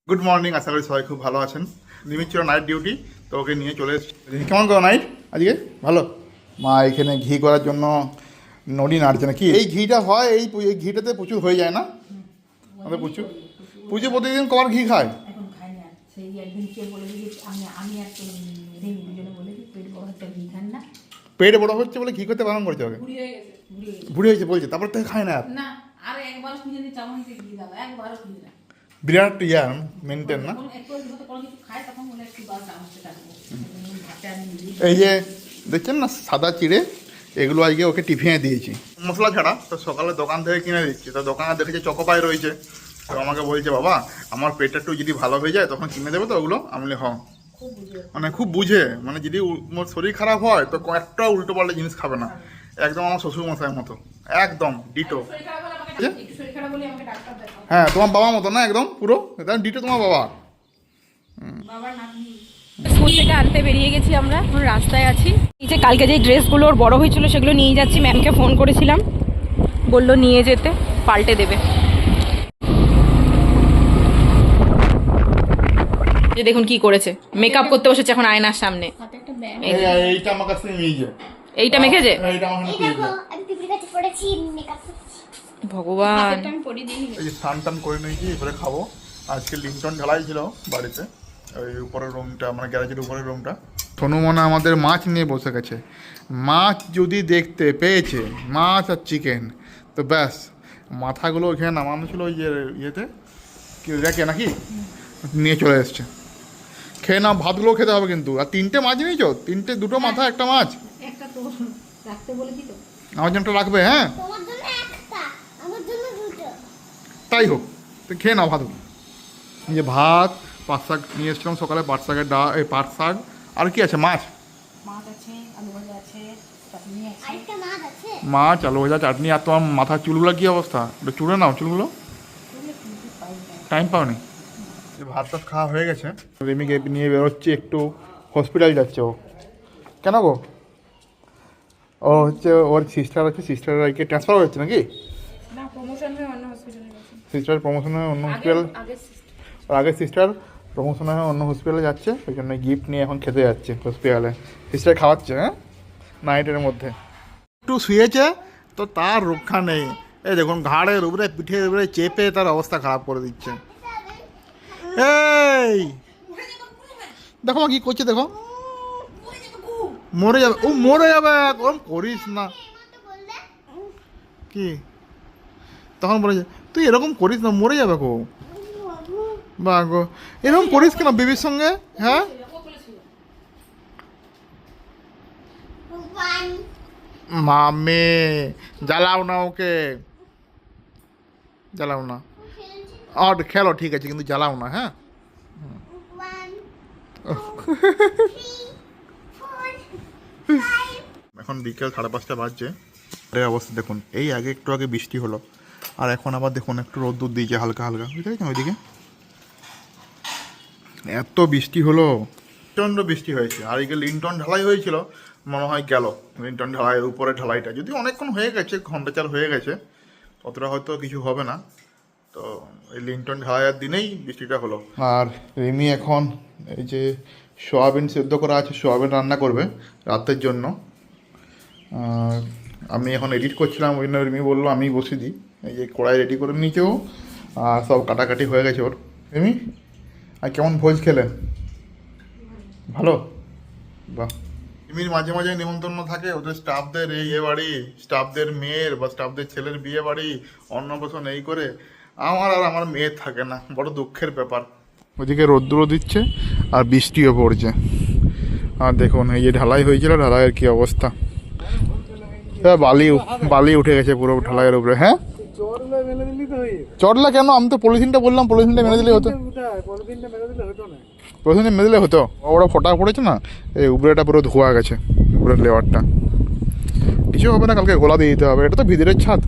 Good morning, আশা করি সবাই খুব ভালো আছেন। নিমিত ছিল নাইট ডিউটি, তো ওকে নিয়ে চলে এসেছি। কেমন করো নাইট আজকে? ভালো। মা এখানে ঘি করার জন্য নড়ি নাড়ছে না কি? এই ঘিটা হয়, এই ঘিটাতে প্রচুর হয়ে যায় না আমাদের? প্রচুর পুজো প্রতিদিন কবার ঘি খায়? পেট বড় হচ্ছে বলে ঘি করতে বারণ করছে ওকে। বুড়ি হয়েছে বলছে, তারপর তো খায় না। বিরাট মেনটেন না। এই যে দেখছেন না সাদা চিড়ে, এগুলো আজকে ওকে টিফিনে দিয়েছি মশলা ছাড়া। তো সকালে দোকান থেকে কিনে দিচ্ছি, তো দোকানে দেখেছে চকোপাই রয়েছে, তো আমাকে বলছে বাবা আমার পেটটা একটু যদি ভালো হয়ে যায় তখন কিনে দেবে তো ওগুলো। আমি মানে খুব বুঝে, মানে যদি শরীর খারাপ হয় তো একটা উল্টো পাল্টা জিনিস খাবে না। একদম আমার শ্বশুর মশাইয়ের মতো, একদম ডিটো। হ্যাঁ তোমার বাবার মতো না, একদম পুরো ডিটো তোমার বাবা। স্কুল থেকে আনতে বেরিয়ে গেছি আমরা, এখন রাস্তায় আছি। এই যে কালকে যে ড্রেসগুলো ওর বড় হয়েছিল সেগুলো নিয়ে যাচ্ছি। ম্যামকে ফোন করেছিলাম, বললো নিয়ে যেতে, পাল্টে দেবে। যে দেখুন কি করেছে, মেকআপ করতে বসেছে এখন আয়নার সামনে। এইটা আমার কাছে নিয়ে যা, এইটা মেখেছে ভগবান। এই যে স্নান টান করে নিয়েছি, এবারে খাবো। আজকে লিংটন ঢালাই ছিল বাড়িতে, ওই উপরের রুমটা, মানে গ্যারেজের উপরের রুমটা। সোনু মনে আমাদের মাছ নিয়ে বসে গেছে। মাছ যদি দেখতে পেয়েছে, মাছ আর চিকেন, তো ব্যাস মাথাগুলো ওইখানে নামানো ছিল ওই যে ইয়েতে, কি রেখে নাকি নিয়ে চলে এসছে। খেয়ে নাও, ভাতগুলো খেতে হবে কিন্তু। আর তিনটে মাছ নিয়েছো, দুটো মাথা একটা মাছ। আমার জন্য রাখবে? হ্যাঁ তাই হোক, তো খেয়ে নাও ভাতগুলো। এই যে ভাত, পাট শাক নিয়ে এসেছিলাম সকালে, পাট শাকের পাট শাক। আর কি আছে? মাছ, মাছ, আলু ভাজা, চাটনি। আর তোমার মাথার চুলগুলো কি অবস্থা? একটু চুলে নাও চুলগুলো, টাইম পাওনি। ভাত টাত খাওয়া হয়ে গেছে, রিমিকে নিয়ে বেরোচ্ছি, একটু হসপিটাল যাচ্ছে ও। কেন গো? ও হচ্ছে ওর সিস্টার আছে, সিস্টারের আজকে ট্রান্সফার হচ্ছে নাকি? সিস্টার প্রমোশন হয়ে অন্য হসপিটাল, আগের সিস্টার প্রমোশন হয়ে অন্য হসপিটালে যাচ্ছে, ওই জন্য গিফট নিয়ে এখন খেতে যাচ্ছে হসপিটালে। সিস্টার খাওয়াচ্ছে, হ্যাঁ নাইটের মধ্যে। একটু শুয়েছে তো তার রক্ষা নেই। এই দেখুন ঘাড়ের উপরে পিঠের উপরে চেপে তার অবস্থা খারাপ করে দিচ্ছে। এই দেখো কি করছে, দেখো মরে যাবে, ও মরে যাবে, ওরকম করিস না। কি তখন বলে তুই এরকম করিস না, মরে যাবে গো। বা গো এরকম করিস কেন বেবির সঙ্গে? হ্যাঁ মামে জ্বালাও না ওকে, জ্বালাও না। আর খেলো ঠিক আছে, কিন্তু জ্বালাও না। হ্যাঁ এখন বিকেল 5:30 বাজছে। অবস্থা দেখুন, এই আগে একটু আগে বৃষ্টি হলো, আর এখন আবার দেখুন একটু রোদ্দুর দিয়েছে হালকা হালকা, বুঝতে পেরেছেন? ওইদিকে এত বৃষ্টি হলো, প্রচণ্ড বৃষ্টি হয়েছে। আর এই লিংটন ঢালাই হয়েছিল, মনে হয় গেল লিংটন ঢালাইয়ের উপরে ঢালাইটা, যদি অনেকক্ষণ হয়ে গেছে, ঘন্টা চার হয়ে গেছে, অতটা হয়তো কিছু হবে না। তো এই লিংটন ঢালাইয়ের দিনেই বৃষ্টিটা হলো। আর রিমি এখন এই যে সোয়াবিন সেদ্ধ করা আছে, সোয়াবিন রান্না করবে রাতের জন্য। আমি এখন এডিট করছিলাম, ওই জন্য রিমি বললো আমি বসিয়ে দিই। এই যে কড়াই রেডি করে নিচেও, আর সব কাটাকাটি হয়ে গেছে ওর। রিমি আর কেমন ভোজ খেলে? ভালো, বাহ। রিমির মাঝে মাঝে নিমন্ত্রণ থাকে ওদের স্টাফদের, এই এ বাড়ি, স্টাফদের মেয়ের বা স্টাফদের ছেলের বিয়ে বাড়ি, অন্নপ্রাশন, এই করে। আমার আর আমার মেয়ের থাকে না, বড় দুঃখের ব্যাপার। ওদিকে রোদ্দুরও দিচ্ছে আর বৃষ্টিও পড়ছে। আর দেখুন এই যে ঢালাই হয়েছিল, ঢালাইয়ের কি অবস্থা, বালি উঠে গেছে পুরো ঢালাইয়ের উপরে। হ্যাঁ চটলা কেন? আমি তো পলিথিনটা বললাম, পলিথিনটা মেরে দিলে হতো। পলিথিনটা মেরে দিলে হতো। ওরা ফোটা পড়েছে না, এই উপরেটা পুরো ধোয়া গেছে, উপরের লেয়ারটা। কিছু হবে না, কালকে গোলা দিয়ে দিতে হবে। এটা তো ভিতরের ছাদ,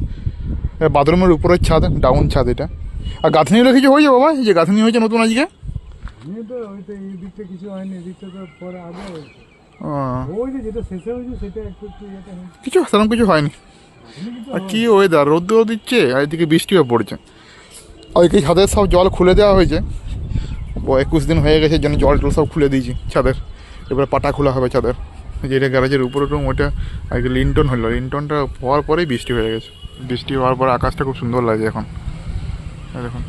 বাথরুমের উপরের ছাদ, ডাউন ছাদ এটা। আর গাঁথনিগুলো কিছু হয়েছে বাবা? এই যে গাঁথনি হয়েছে নতুন আজকে, কিছু সেরকম কিছু হয়নি। আর কি ওয়েদার, রোদ্দুরও দিচ্ছে আর এদিকে বৃষ্টিও পড়ছে। আর এই ছাদের সব জল খুলে দেওয়া হয়েছে, 21 দিন হয়ে গেছে, জন্য জল টল সব খুলে দিয়েছি ছাদের। এবার পাটা খোলা হবে ছাদের। যেটা গ্যারেজের উপরে রুম, ওটা আগে লিনটন হলো, লিনটনটা হওয়ার পরেই বৃষ্টি হয়ে গেছে। বৃষ্টি হওয়ার পরে আকাশটা খুব সুন্দর লাগছে এখন। এই দেখুন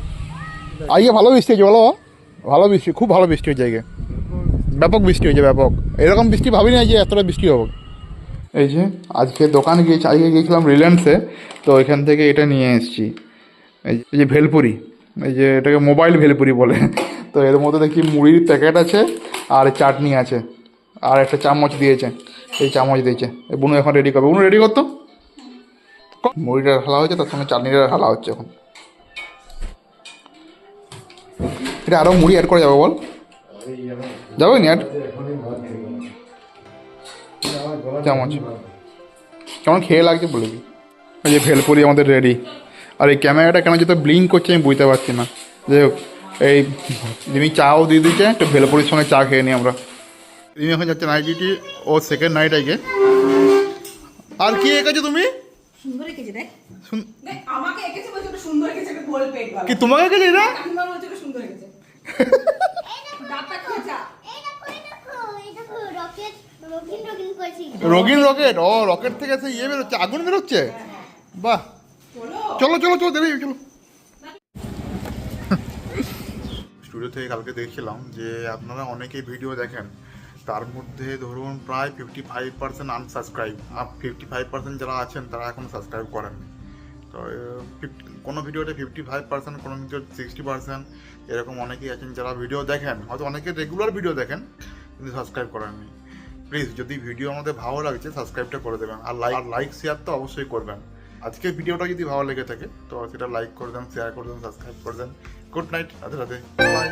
আজকে ভালো বৃষ্টি হয়েছে, বলো ভালো বৃষ্টি, খুব ভালো বৃষ্টি হয়েছে আজকে, ব্যাপক বৃষ্টি হয়েছে, ব্যাপক। এরকম বৃষ্টি ভাবিনি যে এতটা বৃষ্টি হবে। এই যে আজকে দোকানে গিয়েছি, আজকে গিয়েছিলাম রিলায়েন্সে, তো এখান থেকে এটা নিয়ে এসেছি, এই যে ভেলপুরি, এই যে এটাকে মোবাইল ভেলপুরি বলে। তো এর মধ্যে দেখি মুড়ির প্যাকেট আছে আর চাটনি আছে আর একটা চামচ দিয়েছে, এই চামচ দিয়েছে। এই বুনু এখন রেডি করবে, বুনু রেডি করতো। মুড়িটা ঢালা হয়েছে, তার সঙ্গে চাটনিটা ঢালা হচ্ছে এখন। এটা আরও মুড়ি অ্যাড করা যাবে, বল যাবে নি অ্যাড চামচ। কেমন খেয়ে লাগছে বলবি। এই যে ভেলপুরি আমাদের রেডি। আর এই ক্যামেরাটা কেন যেতে ব্লিঙ্ক করছে আমি বুঝতে পারছি না। যাই হোক, এই যিনি চাও দিয়ে দিচ্ছে, একটু ভেলপুরির সঙ্গে চা খেয়ে নিই আমরা। তুমি এখন যাচ্ছে নাইট ডিউটি, ও সেকেন্ড নাইট আগে। আর কি এঁকেছো তুমি? সুন্দর এঁকেছে দেখ, দেখ আমাকে এঁকেছে বলছে ওটা সুন্দর এঁকেছে, একটা গোল পেট वाला। কি তোমাকে এঁকেছে এটা? কাকিমা বলছে ওটা সুন্দর এঁকেছে। দাঁতটা খোঁচা। এই দেখো রকেট রঙিন করছি। রঙিন রকেট, ও রকেট থেকে সেই ইয়ে বেরোচ্ছে, আগুন বেরোচ্ছে। বাহ, চলো চলো চলো দেরি চলো। স্টুডিও থেকে কালকে দেখছিলাম যে আপনারা অনেকেই ভিডিও দেখেন, তার মধ্যে ধরুন প্রায় 55% আনসাবস্ক্রাইব, আর 55% যারা আছেন তারা এখনও সাবস্ক্রাইব করেননি। তো কোনো ভিডিওতে 55%, কোনো ভিডিও 60%, এরকম অনেকেই আছেন যারা ভিডিও দেখেন, হয়তো অনেকে রেগুলার ভিডিও দেখেন কিন্তু সাবস্ক্রাইব করেননি। প্লিজ যদি ভিডিও আমাদের ভালো লাগছে সাবস্ক্রাইবটা করে দেবেন, আর লাইক শেয়ার তো অবশ্যই করবেন। আজকের ভিডিওটা যদি ভালো লেগে থাকে তো সেটা লাইক করে দেন, শেয়ার করে দেন, সাবস্ক্রাইব করে দেন। Good night, Radhe Radhe, by.